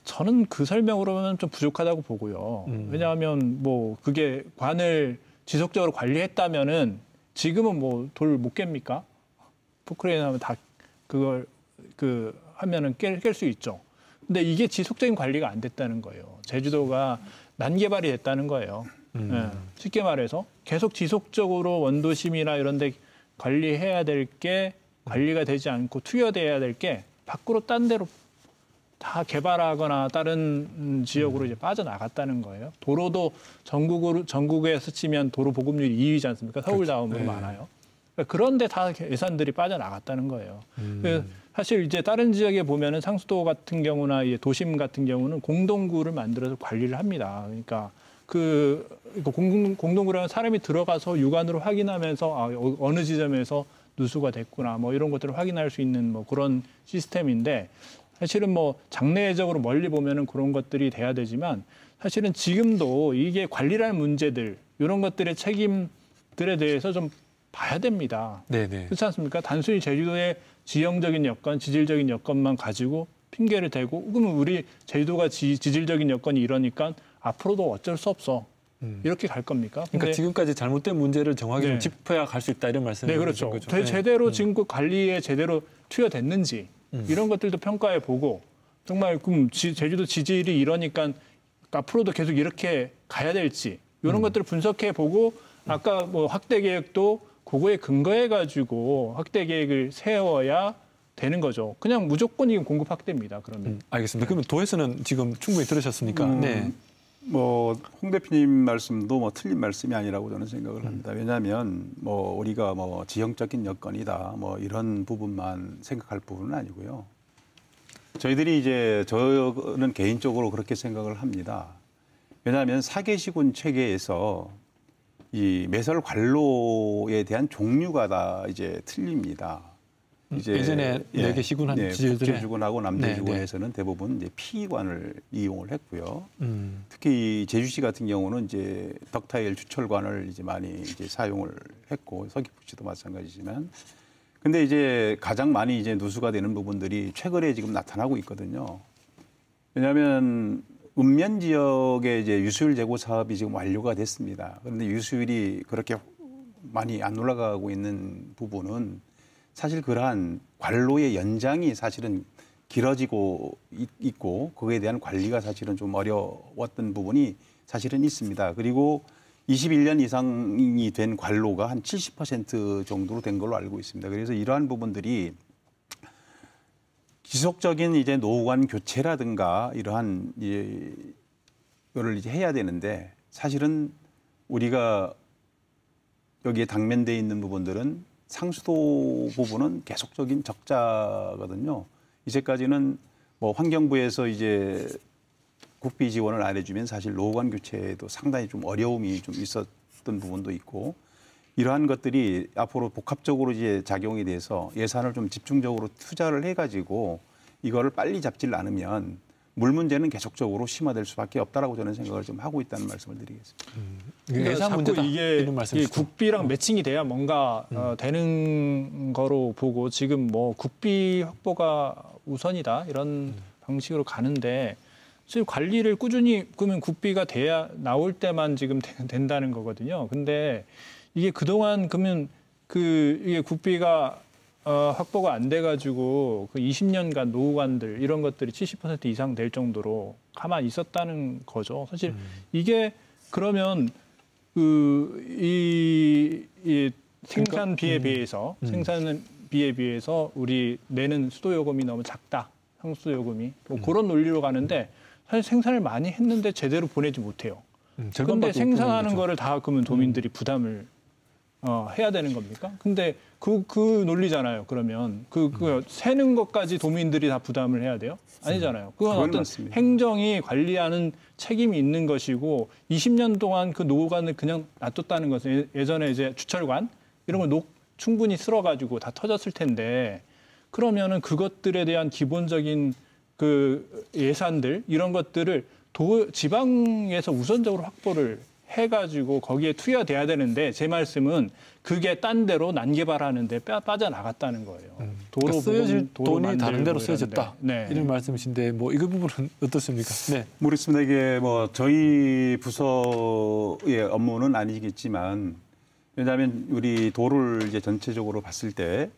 저는 그 설명으로는 좀 부족하다고 보고요. 왜냐하면 뭐 그게 관을 지속적으로 관리했다면은 지금은 뭐 돌 못 깹니까? 포크레인 하면 다 그걸 하면은 깰 수 있죠. 근데 이게 지속적인 관리가 안 됐다는 거예요. 제주도가 난개발이 됐다는 거예요. 네. 쉽게 말해서 계속 지속적으로 원도심이나 이런 데 관리해야 될 게 관리가 되지 않고 투여돼야 될 게 밖으로 딴 데로 다 개발하거나 다른 지역으로 이제 빠져나갔다는 거예요. 도로도 전국에서 치면 도로 보급률이 2위지 않습니까? 서울 다음으로 네. 많아요. 그러니까 그런데 다 예산들이 빠져나갔다는 거예요. 사실 이제 다른 지역에 보면은 상수도 같은 경우나 도심 같은 경우는 공동구를 만들어서 관리를 합니다. 그러니까 공동구라는 사람이 들어가서 육안으로 확인하면서 어느 지점에서 누수가 됐구나 뭐 이런 것들을 확인할 수 있는 뭐 그런 시스템인데 사실은 뭐 장래적으로 멀리 보면은 그런 것들이 돼야 되지만 사실은 지금도 이게 관리라는 문제들 이런 것들의 책임들에 대해서 좀 봐야 됩니다. 네네. 그렇지 않습니까? 단순히 제주도의 지형적인 여건, 지질적인 여건만 가지고 핑계를 대고 그러면 우리 제주도가 지질적인 여건이 이러니까 앞으로도 어쩔 수 없어. 이렇게 갈 겁니까? 그러니까 지금까지 잘못된 문제를 정확히 네. 좀 짚어야 갈 수 있다 이런 말씀이신 네, 그렇죠. 거죠. 제대로 지금 그 관리에 제대로 투여됐는지 이런 것들도 평가해 보고 정말 그럼 제주도 지질이 이러니까 앞으로도 계속 이렇게 가야 될지 이런 것들을 분석해 보고 아까 뭐 확대 계획도 그거에 근거해 가지고 확대 계획을 세워야 되는 거죠. 그냥 무조건 이건 공급 확대입니다. 그러면. 알겠습니다. 그러면 도에서는 지금 충분히 들으셨습니까? 네. 뭐 홍 대표님 말씀도 뭐 틀린 말씀이 아니라고 저는 생각을 합니다. 왜냐하면 뭐 우리가 뭐 지형적인 여건이다 뭐 이런 부분만 생각할 부분은 아니고요. 저희들이 이제 저는 개인적으로 그렇게 생각을 합니다. 왜냐하면 사계시군 체계에서 이 매설 관로에 대한 종류가 다 이제 틀립니다. 이제 예전에 4개 시군한 지질들에 북제주군하고 남제주군에서는 대부분 이제 피관을 이용을 했고요. 특히 제주시 같은 경우는 이제 덕타일 주철관을 이제 많이 이제 사용을 했고 서귀포시도 마찬가지지만, 근데 이제 가장 많이 이제 누수가 되는 부분들이 최근에 지금 나타나고 있거든요. 왜냐하면 읍면 지역의 이제 유수율 제고 사업이 지금 완료가 됐습니다. 그런데 유수율이 그렇게 많이 안 올라가고 있는 부분은 사실 그러한 관로의 연장이 사실은 길어지고 있고 그거에 대한 관리가 사실은 좀 어려웠던 부분이 사실은 있습니다. 그리고 21년 이상이 된 관로가 한 70% 정도로 된 걸로 알고 있습니다. 그래서 이러한 부분들이 지속적인 이제 노후관 교체라든가 이러한 이거를 이제 해야 되는데 사실은 우리가 여기에 당면돼 있는 부분들은 상수도 부분은 계속적인 적자거든요. 이제까지는 뭐 환경부에서 이제 국비 지원을 안 해주면 사실 노후관 교체에도 상당히 좀 어려움이 좀 있었던 부분도 있고, 이러한 것들이 앞으로 복합적으로 이제 작용이 돼서 예산을 좀 집중적으로 투자를 해가지고 이거를 빨리 잡질 않으면 물 문제는 계속적으로 심화될 수밖에 없다라고 저는 생각을 좀 하고 있다는 말씀을 드리겠습니다. 그러니까 예산 자꾸 문제다 이게 이런 말씀이시죠? 국비랑 매칭이 돼야 뭔가 되는 거로 보고 지금 뭐 국비 확보가 우선이다 이런 방식으로 가는데 사실 관리를 꾸준히 그러면 국비가 돼야 나올 때만 지금 된다는 거거든요. 근데 이게 그동안 그러면 이게 국비가 확보가 안 돼가지고 그 20년간 노후관들 이런 것들이 70% 이상 될 정도로 가만히 있었다는 거죠. 사실 이게 그러면 이 생산비에 비해서 생산은 집비에 비해서 우리 내는 수도 요금이 너무 작다. 상수 요금이 뭐 그런 논리로 가는데 사실 생산을 많이 했는데 제대로 보내지 못해요. 그런데 생산하는 거를 다 그러면 도민들이 부담을 해야 되는 겁니까? 근데 그 논리잖아요. 그러면 그 세는 것까지 도민들이 다 부담을 해야 돼요? 아니잖아요. 그건 어떤 맞습니다. 행정이 관리하는 책임이 있는 것이고 20년 동안 그 노관을 그냥 놔뒀다는 것은 예전에 이제 주철관 이런 걸 충분히 쓸어가지고 다 터졌을 텐데 그러면은 그것들에 대한 기본적인 그 예산들 이런 것들을 지방에서 우선적으로 확보를 해가지고 거기에 투여돼야 되는데 제 말씀은 그게 딴 데로 난개발하는데 빠져나갔다는 거예요. 그러니까 쓰여질 돈이 만들고 다른 데로 쓰여졌다. 네. 이런 말씀이신데 뭐 이 부분은 어떻습니까? 네. 모르겠습니다. 이게 뭐 저희 부서의 업무는 아니겠지만 왜냐하면 우리 도를 이제 전체적으로 봤을 때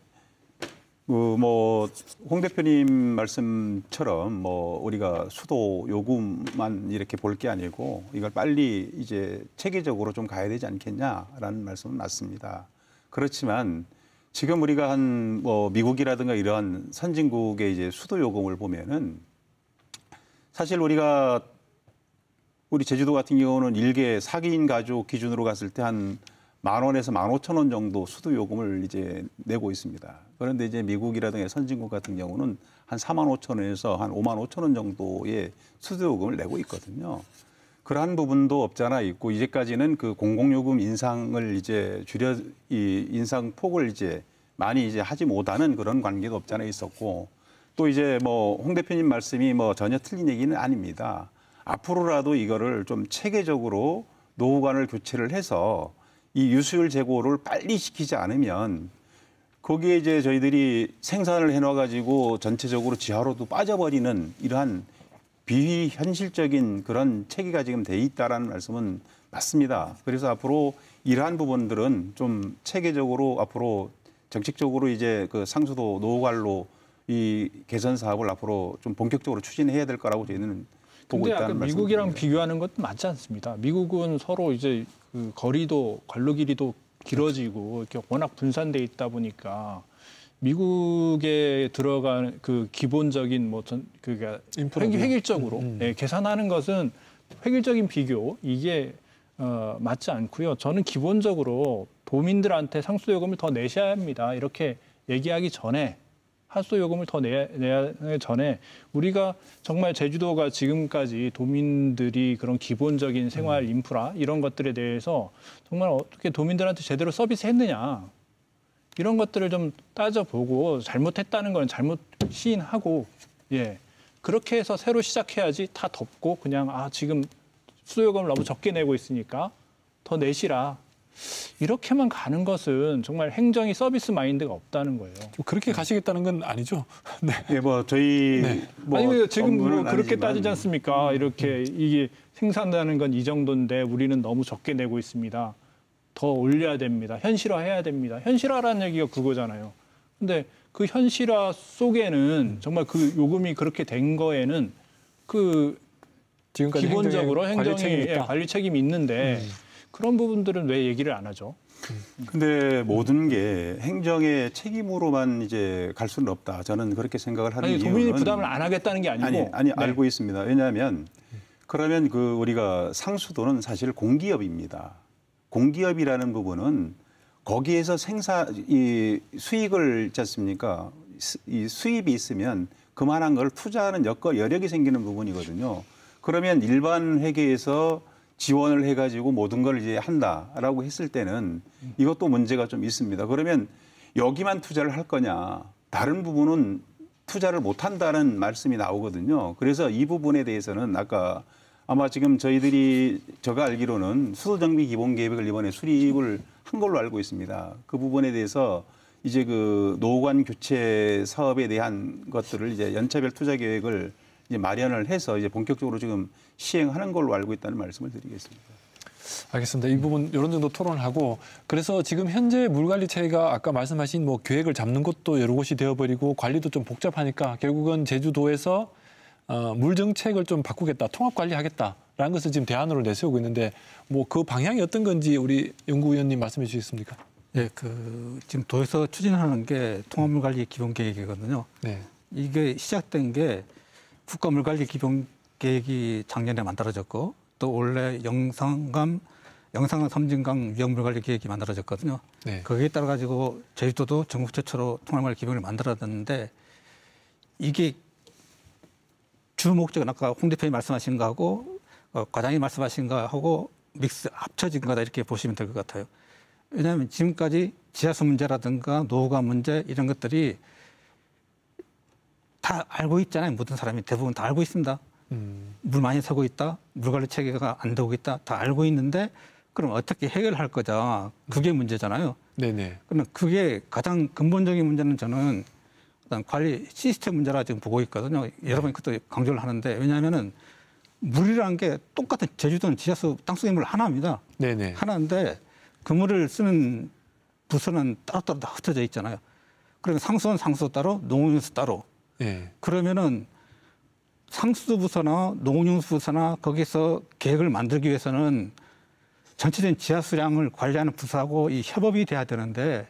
뭐 홍 대표님 말씀처럼 뭐 우리가 수도 요금만 이렇게 볼 게 아니고 이걸 빨리 이제 체계적으로 좀 가야 되지 않겠냐라는 말씀은 맞습니다. 그렇지만 지금 우리가 한 뭐 미국이라든가 이러한 선진국의 이제 수도 요금을 보면은 사실 우리 제주도 같은 경우는 일개 4기인 가족 기준으로 갔을 때 한 10,000원에서 15,000원 정도 수도 요금을 이제 내고 있습니다. 그런데 이제 미국이라든가 선진국 같은 경우는 한 45,000원에서 한 55,000원 정도의 수도 요금을 내고 있거든요. 그러한 부분도 없잖아 있고 이제까지는 그 공공요금 인상을 이제 이 인상 폭을 이제 많이 이제 하지 못하는 그런 관계도 없잖아 있었고 또 이제 뭐 홍 대표님 말씀이 뭐 전혀 틀린 얘기는 아닙니다. 앞으로라도 이거를 좀 체계적으로 노후관을 교체를 해서 이 유수율 제고를 빨리 시키지 않으면 거기에 이제 저희들이 생산을 해놔가지고 전체적으로 지하로도 빠져버리는 이러한 비현실적인 그런 체계가 지금 돼 있다라는 말씀은 맞습니다. 그래서 앞으로 이러한 부분들은 좀 체계적으로 앞으로 정책적으로 이제 그 상수도 노후관로 이 개선 사업을 앞으로 좀 본격적으로 추진해야 될 거라고 저희는 보고 근데 있다는 아까 말씀입니다. 미국이랑 비교하는 것도 맞지 않습니다. 미국은 서로 이제 그 거리도 관로 길이도 길어지고 이렇게 워낙 분산돼 있다 보니까 미국에 들어간 그 기본적인 그러니까 획일적으로 계산하는 것은 획일적인 비교 이게 맞지 않고요. 저는 기본적으로 도민들한테 상수요금을 더 내셔야 합니다. 이렇게 얘기하기 전에 하수요금을 더 내야 전에 우리가 정말 제주도가 지금까지 도민들이 그런 기본적인 생활 인프라 이런 것들에 대해서 정말 어떻게 도민들한테 제대로 서비스했느냐 이런 것들을 좀 따져보고 잘못했다는 건 잘못 시인하고 그렇게 해서 새로 시작해야지 다 덮고 그냥 지금 수요금을 너무 적게 내고 있으니까 더 내시라. 이렇게만 가는 것은 정말 행정이 서비스 마인드가 없다는 거예요. 그렇게 가시겠다는 건 아니죠? 네. 예, 뭐 저희 뭐 아니 지금 뭐 그렇게 아니지만. 따지지 않습니까? 이렇게 이게 생산되는 건 이 정도인데 우리는 너무 적게 내고 있습니다. 더 올려야 됩니다. 현실화해야 됩니다. 현실화라는 얘기가 그거잖아요. 근데 그 현실화 속에는 정말 그 요금이 그렇게 된 거에는 그 지금까지 기본적으로 행정의 관리 책임이 있는데 그런 부분들은 왜 얘기를 안 하죠? 근데 모든 게 행정의 책임으로만 이제 갈 수는 없다. 저는 그렇게 생각을 하는 이유는 도민이 부담을 안 하겠다는 게 아니고 알고 있습니다. 왜냐하면 그러면 그 우리가 상수도는 사실 공기업입니다. 공기업이라는 부분은 거기에서 이 수익을 있지 않습니까? 이 수입이 있으면 그만한 걸 투자하는 여력이 생기는 부분이거든요. 그러면 일반 회계에서 지원을 해가지고 모든 걸 이제 한다라고 했을 때는 이것도 문제가 좀 있습니다. 그러면 여기만 투자를 할 거냐, 다른 부분은 투자를 못 한다는 말씀이 나오거든요. 그래서 이 부분에 대해서는 아마 지금 제가 알기로는 수도정비 기본계획을 이번에 수립을 한 걸로 알고 있습니다. 그 부분에 대해서 이제 그 노후관 교체 사업에 대한 것들을 이제 연차별 투자 계획을 이제 마련을 해서 이제 본격적으로 지금 시행하는 걸로 알고 있다는 말씀을 드리겠습니다. 알겠습니다. 이 부분 이런 정도 토론을 하고 그래서 지금 현재 물관리 체계가 아까 말씀하신 뭐 계획을 잡는 것도 여러 곳이 되어버리고 관리도 좀 복잡하니까 결국은 제주도에서 물 정책을 좀 바꾸겠다, 통합 관리하겠다라는 것을 지금 대안으로 내세우고 있는데 뭐 그 방향이 어떤 건지 우리 연구위원님 말씀해 주시겠습니까? 예, 지금 도에서 추진하는 게 통합물관리 기본계획이거든요. 네. 이게 시작된 게 국가물관리 기본계획이 작년에 만들어졌고 또 올해 영산강 섬진강 위험물관리 계획이 만들어졌거든요. 네. 거기에 따라 가지고 제주도도 전국 최초로 통합물관리 기본을 만들어졌는데 이게 주 목적은 아까 홍 대표님 말씀하신 거하고 과장님 말씀하신 거하고 믹스 합쳐진 거다 이렇게 보시면 될 것 같아요. 왜냐하면 지금까지 지하수 문제라든가 노후가 문제 이런 것들이 다 알고 있잖아요. 모든 사람이 대부분 다 알고 있습니다. 물 많이 새고 있다. 물관리 체계가 안 되고 있다. 다 알고 있는데 그럼 어떻게 해결할 거냐. 그게 문제잖아요. 네네. 그러면 그게 가장 근본적인 문제는 저는 어떤 관리 시스템 문제라 지금 보고 있거든요. 여러 번 그것도 강조를 하는데 왜냐하면은 물이라는 게 똑같은 제주도는 지하수 땅속의 물 하나입니다. 네네. 하나인데 그 물을 쓰는 부서는 따로따로 다 흩어져 있잖아요. 그러면 상수는 상수 따로, 농업용수 따로. 네. 그러면은 상수부서나 농업용수부서나 거기서 계획을 만들기 위해서는 전체적인 지하수량을 관리하는 부서하고 이 협업이 돼야 되는데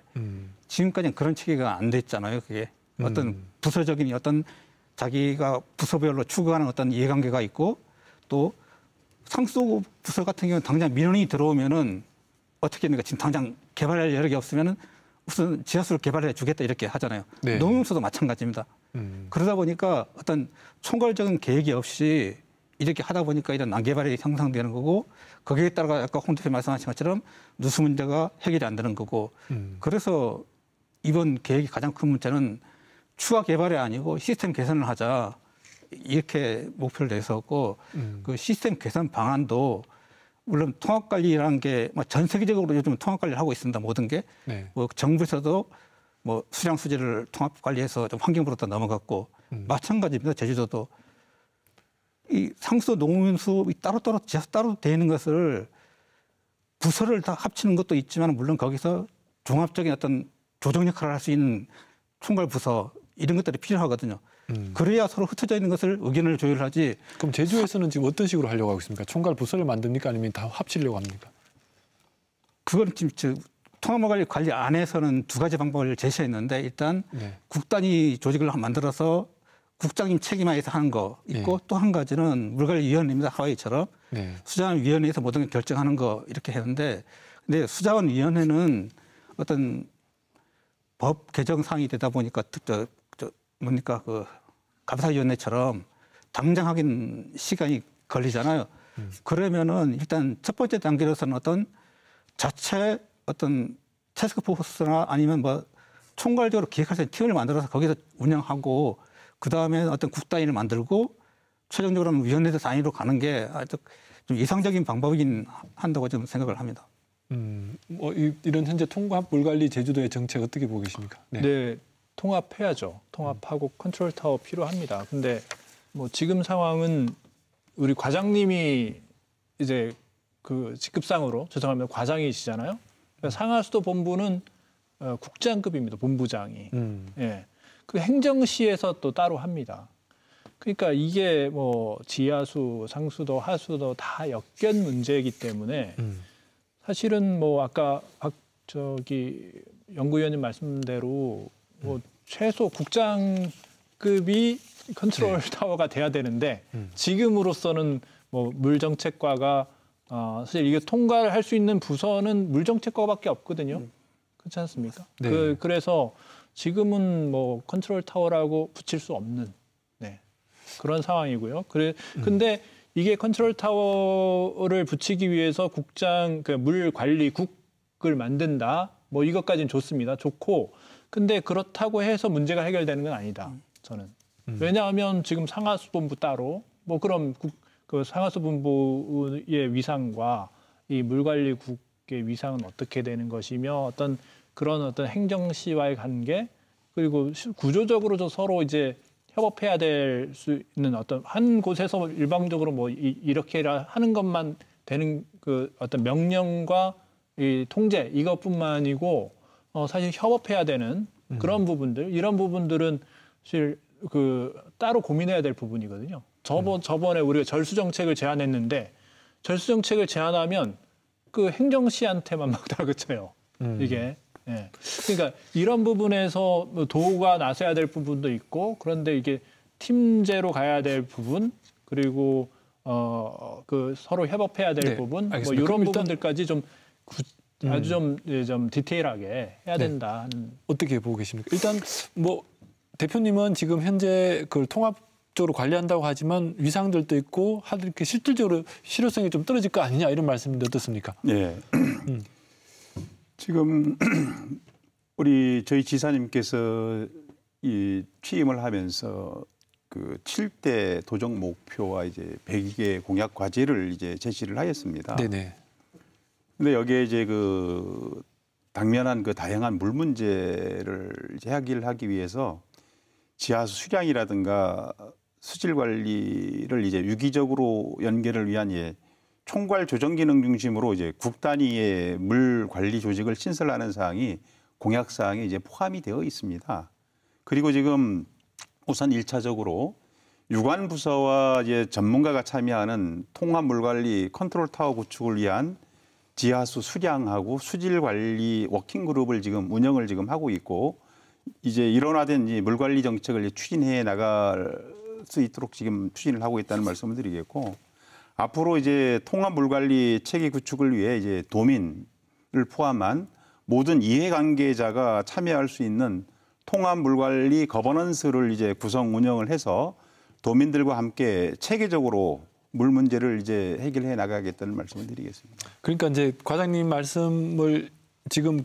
지금까지는 그런 체계가 안 됐잖아요. 그게 어떤 부서적인 어떤 자기가 부서별로 추구하는 어떤 이해관계가 있고 또 상수 부서 같은 경우는 당장 민원이 들어오면은 어떻게 됩니까? 지금 당장 개발할 여력이 없으면은 우선 지하수를 개발해 주겠다 이렇게 하잖아요. 네. 농용수도 마찬가지입니다. 그러다 보니까 어떤 총괄적인 계획이 없이 이렇게 하다 보니까 이런 난개발이 형성되는 거고 거기에 따라 아까 홍 대표 말씀하신 것처럼 누수 문제가 해결이 안 되는 거고 그래서 이번 계획의 가장 큰 문제는 추가 개발이 아니고 시스템 개선을 하자 이렇게 목표를 내세웠고 그 시스템 개선 방안도 물론 통합관리라는 게 전 세계적으로 요즘 통합관리를 하고 있습니다. 모든 게. 네. 뭐 정부에서도 뭐 수량 수질을 통합관리해서 좀 환경부로 더 넘어갔고 마찬가지입니다. 제주도도. 이 상수 농업용수 따로따로 지하수 따로 되는 것을 부서를 다 합치는 것도 있지만 물론 거기서 종합적인 어떤 조정 역할을 할 수 있는 총괄 부서 이런 것들이 필요하거든요. 그래야 서로 흩어져 있는 것을 의견을 조율하지. 그럼 제주에서는 지금 어떤 식으로 하려고 하고 있습니까? 총괄 부서를 만듭니까? 아니면 다 합치려고 합니까? 그건 지금 통합물관리 관리 안에서는 두 가지 방법을 제시했는데 일단 네. 국단위 조직을 만들어서 국장님 책임하에서 하는 거 있고 네. 또 한 가지는 물관리위원회입니다. 하와이처럼 네. 수자원위원회에서 모든 걸 결정하는 거 이렇게 했는데 근데 수자원위원회는 어떤 법 개정 사항이 되다 보니까 뭡니까 그 감사위원회처럼 당장 하긴 시간이 걸리잖아요. 그러면은 일단 첫 번째 단계로서는 어떤 자체 어떤 태스크포스나 아니면 뭐 총괄적으로 기획할 수 있는 팀을 만들어서 거기서 운영하고 그 다음에 어떤 국단위를 만들고 최종적으로는 위원회 단위로 가는 게 아주 좀 이상적인 방법이긴 한다고 좀 생각을 합니다. 뭐 이런 현재 통합 물관리 제주도의 정책 어떻게 보고 계십니까? 네. 네, 통합해야죠. 통합하고 컨트롤 타워 필요합니다. 근데 뭐 지금 상황은 우리 과장님이 이제 그 직급상으로 죄송합니다. 과장이시잖아요. 그러니까 상하수도 본부는 국장급입니다. 본부장이. 예. 그 행정시에서 또 따로 합니다. 그러니까 이게 뭐 지하수, 상수도, 하수도 다 엮인 문제이기 때문에 사실은 뭐 아까 연구위원님 말씀대로 뭐 최소 국장급이 컨트롤 타워가 돼야 되는데 지금으로서는 뭐 물정책과가 사실 이게 통과를 할 수 있는 부서는 물정책과밖에 없거든요. 그렇지 않습니까? 네. 그래서 지금은 뭐 컨트롤 타워라고 붙일 수 없는 그런 상황이고요. 근데 이게 컨트롤 타워를 붙이기 위해서 물 관리국을 만든다. 뭐 이것까지는 좋습니다. 좋고. 근데 그렇다고 해서 문제가 해결되는 건 아니다. 저는. 왜냐하면 지금 상하수본부 따로 뭐 그럼 그 상하수본부의 위상과 이 물관리국의 위상은 어떻게 되는 것이며 그런 어떤 행정시와의 관계 그리고 구조적으로도 서로 이제 협업해야 될 수 있는 어떤 한 곳에서 일방적으로 뭐 이렇게 하는 것만 되는 그 어떤 명령과 이 통제 이것뿐만 아니고 사실 협업해야 되는 그런 부분들 이런 부분들은 사실 그 따로 고민해야 될 부분이거든요. 저번에 우리가 절수 정책을 제안했는데 절수 정책을 제안하면 그 행정시한테만 막 달그쳐요. 이게 예. 그러니까 이런 부분에서 도가 나서야 될 부분도 있고 그런데 이게 팀제로 가야 될 부분 그리고 그 서로 협업해야 될 네, 부분 뭐 알겠습니다. 이런 그럼 일단 부분들까지 좀 아주 좀 디테일하게 해야 된다 하는. 어떻게 보고 계십니까? 일단 뭐 대표님은 지금 현재 그걸 통합적으로 관리한다고 하지만 위상들도 있고 이렇게 실질적으로 실효성이 좀 떨어질 거 아니냐 이런 말씀인데 어떻습니까? 네. 지금 저희 지사님께서 이 취임을 하면서 그 7대 도정 목표와 이제 100개 공약 과제를 이제 제시를 하였습니다. 네네. 근데 여기에 이제 그 당면한 그 다양한 물 문제를 이제 해결을 하기 위해서 지하수 수량이라든가 수질 관리를 이제 유기적으로 연계를 위한 총괄 조정 기능 중심으로 이제 국 단위의 물 관리 조직을 신설하는 사항이 공약 사항에 이제 포함이 되어 있습니다. 그리고 지금 우선 1차적으로 유관 부서와 이제 전문가가 참여하는 통합 물 관리 컨트롤 타워 구축을 위한 지하수 수량하고 수질 관리 워킹 그룹을 지금 운영을 지금 하고 있고 이제 일원화된 물 관리 정책을 추진해 나갈 수 있도록 지금 추진을 하고 있다는 말씀을 드리겠고 앞으로 이제 통합 물 관리 체계 구축을 위해 이제 도민을 포함한 모든 이해관계자가 참여할 수 있는 통합 물 관리 거버넌스를 이제 구성 운영을 해서 도민들과 함께 체계적으로 물 문제를 이제 해결해 나가겠다는 말씀을 드리겠습니다. 그러니까 이제 과장님 말씀을 지금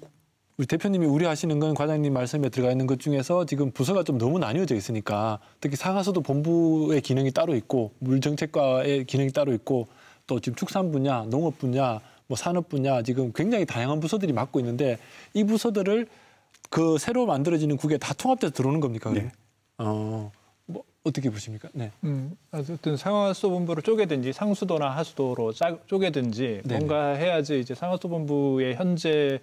우리 대표님이 우려하시는 건 과장님 말씀에 들어가 있는 것 중에서 지금 부서가 좀 너무 나뉘어져 있으니까 특히 상하수도 본부의 기능이 따로 있고 물정책과의 기능이 따로 있고 또 지금 축산 분야, 농업 분야, 뭐 산업 분야 지금 굉장히 다양한 부서들이 맡고 있는데 이 부서들을 그 새로 만들어지는 국에 다 통합돼서 들어오는 겁니까? 네. 뭐 어떻게 보십니까? 네. 어쨌든 상하수도본부를 쪼개든지 상수도나 하수도로 쪼개든지 네네. 뭔가 해야지 이제 상하수도본부의 현재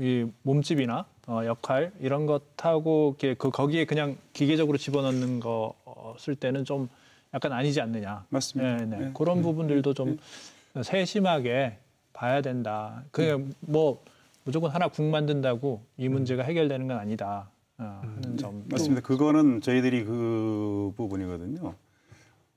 이 몸집이나 역할 이런 것하고 거기에 그냥 기계적으로 집어넣는 거 쓸 때는 좀 약간 아니지 않느냐. 맞습니다. 네, 네. 네. 그런 부분들도 좀 세심하게 봐야 된다. 그냥 뭐 무조건 하나 국 만든다고 이 문제가 해결되는 건 아니다. 하는 점. 맞습니다. 그거는 저희들이 그 부분이거든요.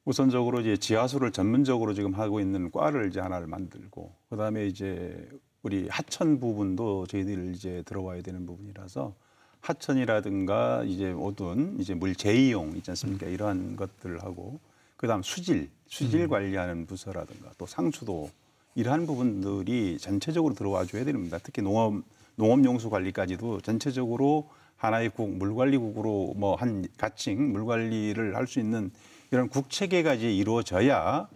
우선적으로 이제 지하수를 전문적으로 지금 하고 있는 과를 이제 하나를 만들고 그다음에 이제 우리 하천 부분도 저희들이 이제 들어와야 되는 부분이라서 하천이라든가 이제 모든 이제 물 재이용 있지 않습니까? 이러한 것들을 하고 그다음 수질 관리하는 부서라든가 또 상수도 이러한 부분들이 전체적으로 들어와 줘야 됩니다. 특히 농업용수 관리까지도 전체적으로 하나의 국, 물관리국으로 뭐 한 가칭 물관리를 할 수 있는 이런 국체계가 이제 이루어져야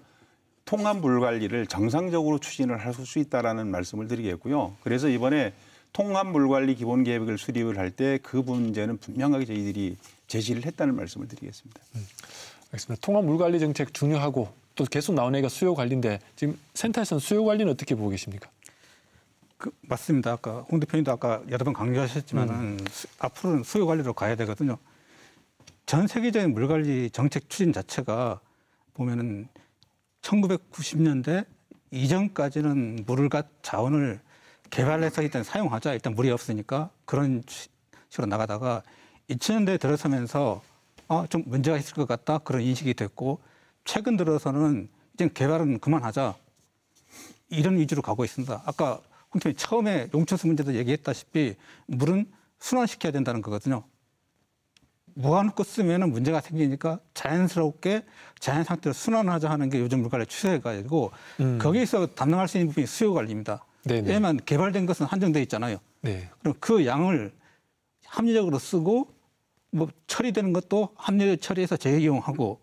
통합 물관리를 정상적으로 추진을 할 수 있다라는 말씀을 드리겠고요. 그래서 이번에 통합 물관리 기본 계획을 수립을 할 때 그 문제는 분명하게 저희들이 제시를 했다는 말씀을 드리겠습니다. 알겠습니다. 통합 물관리 정책 중요하고 또 계속 나오는 얘기가 수요 관리인데 지금 센터에서는 수요 관리는 어떻게 보고 계십니까? 맞습니다. 아까 홍 대표님도 아까 여러 번 강조하셨지만은 앞으로는 수요 관리로 가야 되거든요. 전 세계적인 물 관리 정책 추진 자체가 보면은 1990년대 이전까지는 물을 자원을 개발해서 일단 사용하자. 일단 물이 없으니까 그런 식으로 나가다가 2000년대에 들어서면서 좀 문제가 있을 것 같다. 그런 인식이 됐고 최근 들어서는 이제 개발은 그만하자. 이런 위주로 가고 있습니다. 아까 홍 대표님 처음에 용천수 문제도 얘기했다시피 물은 순환시켜야 된다는 거거든요. 무한놓고 쓰면 문제가 생기니까 자연스럽게 자연 상태로 순환하자 하는 게 요즘 물관리 추세가지고 거기에서 담당할 수 있는 부분이 수요 관리입니다. 네네. 왜냐하면 개발된 것은 한정돼 있잖아요. 네. 그럼 그 양을 합리적으로 쓰고 뭐 처리되는 것도 합리적으로 처리해서 재이용하고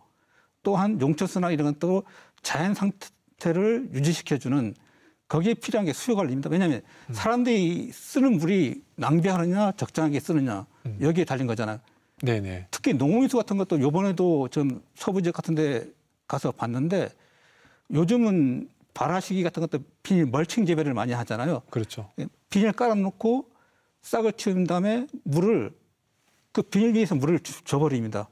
또한 용천수나 이런 것도 자연 상태를 유지시켜주는 거기에 필요한 게 수요 관리입니다. 왜냐하면 사람들이 쓰는 물이 낭비하느냐 적정하게 쓰느냐 여기에 달린 거잖아요. 네네. 특히 농업인수 같은 것도 요번에도 좀 서부 지역 같은 데 가서 봤는데 요즘은 발화시기 같은 것도 비닐 멀칭 재배를 많이 하잖아요. 그렇죠. 비닐 깔아놓고 싹을 틔운 다음에 물을 그 비닐 위에서 물을 줘버립니다.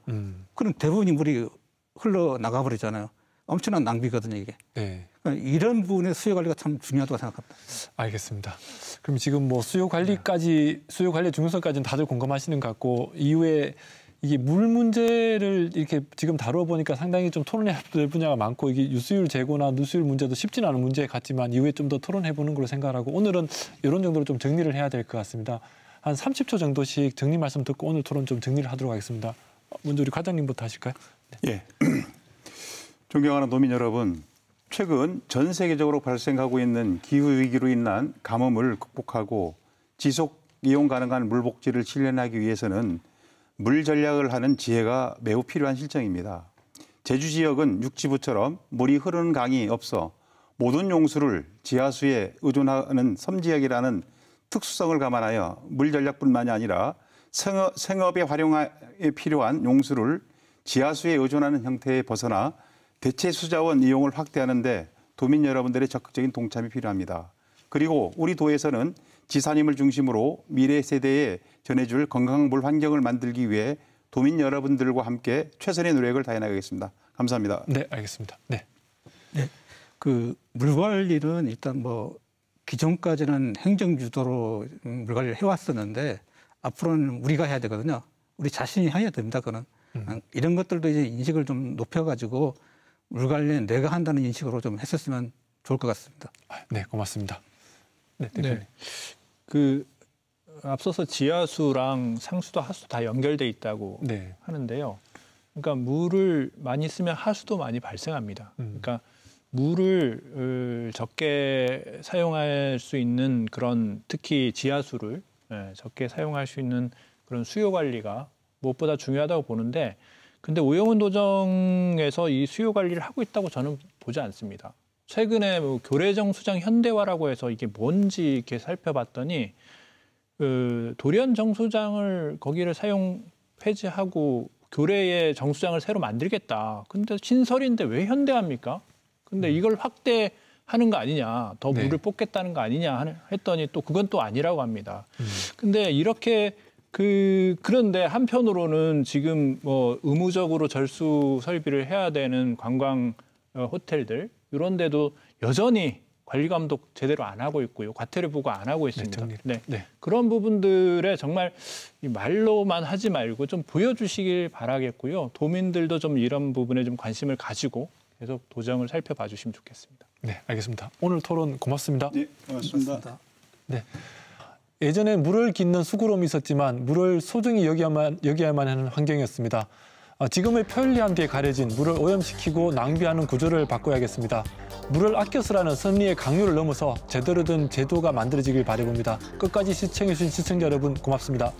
그럼 대부분이 물이 흘러나가 버리잖아요. 엄청난 낭비거든요, 이게. 네. 그러니까 이런 부분의 수요 관리가 참 중요하다고 생각합니다. 알겠습니다. 그럼 지금 뭐 수요 관리의 중요성까지는 다들 공감하시는 것 같고, 이후에 이게 물 문제를 이렇게 지금 다뤄보니까 상당히 좀 토론해야 될 분야가 많고, 이게 유수율 재고나 누수율 문제도 쉽지는 않은 문제 같지만 이후에 좀 더 토론해보는 걸로 생각하고, 오늘은 이런 정도로 좀 정리를 해야 될 것 같습니다. 한 30초 정도씩 정리 말씀 듣고 오늘 토론 좀 정리를 하도록 하겠습니다. 먼저 우리 과장님부터 하실까요? 네. 예. 존경하는 도민 여러분, 최근 전 세계적으로 발생하고 있는 기후위기로 인한 가뭄을 극복하고 지속 이용 가능한 물 복지를 실현하기 위해서는 물 전략을 하는 지혜가 매우 필요한 실정입니다. 제주 지역은 육지부처럼 물이 흐르는 강이 없어 모든 용수를 지하수에 의존하는 섬지역이라는 특수성을 감안하여 물 전략뿐만이 아니라 생업에 활용에 필요한 용수를 지하수에 의존하는 형태에 벗어나 대체 수자원 이용을 확대하는 데 도민 여러분들의 적극적인 동참이 필요합니다. 그리고 우리 도에서는 지사님을 중심으로 미래 세대에 전해줄 건강한 물 환경을 만들기 위해 도민 여러분들과 함께 최선의 노력을 다해나가겠습니다. 감사합니다. 네, 알겠습니다. 네. 네. 그 물 관리는 일단 뭐 기존까지는 행정 주도로 물 관리를 해왔었는데 앞으로는 우리가 해야 되거든요. 우리 자신이 해야 됩니다. 그거는 이런 것들도 이제 인식을 좀 높여가지고 물 관리는 내가 한다는 인식으로 좀 했었으면 좋을 것 같습니다. 네, 고맙습니다. 네, 네. 앞서서 지하수랑 상수도 하수도 다 연결돼 있다고 네. 하는데요. 그러니까 물을 많이 쓰면 하수도 많이 발생합니다. 그러니까 물을 적게 사용할 수 있는 그런 특히 지하수를 적게 사용할 수 있는 그런 수요 관리가 무엇보다 중요하다고 보는데, 근데 오영훈 도정에서 이 수요 관리를 하고 있다고 저는 보지 않습니다. 최근에 뭐 교래정수장 현대화라고 해서 이게 뭔지 이렇게 살펴봤더니 도련 정수장을 거기를 사용 폐지하고 교래의 정수장을 새로 만들겠다. 근데 신설인데 왜 현대합니까? 근데 이걸 확대하는 거 아니냐, 더 네. 물을 뽑겠다는 거 아니냐 했더니 또 그건 또 아니라고 합니다. 근데 이렇게 그런데 한편으로는 지금 뭐 의무적으로 절수 설비를 해야 되는 관광 호텔들 이런 데도 여전히 관리 감독 제대로 안 하고 있고요. 과태료 부과 안 하고 있습니다. 네. 그런 부분들에 정말 말로만 하지 말고 좀 보여주시길 바라겠고요. 도민들도 좀 이런 부분에 좀 관심을 가지고 계속 도정을 살펴봐 주시면 좋겠습니다. 네, 알겠습니다. 오늘 토론 고맙습니다. 네, 고맙습니다. 네. 예전에 물을 깃는 수고로움이 있었지만 물을 소중히 여겨야만 하는 환경이었습니다. 지금의 편리함 뒤에 가려진 물을 오염시키고 낭비하는 구조를 바꿔야겠습니다. 물을 아껴 쓰라는 선리의 강요를 넘어서 제대로 된 제도가 만들어지길 바라봅니다. 끝까지 시청해주신 시청자 여러분 고맙습니다.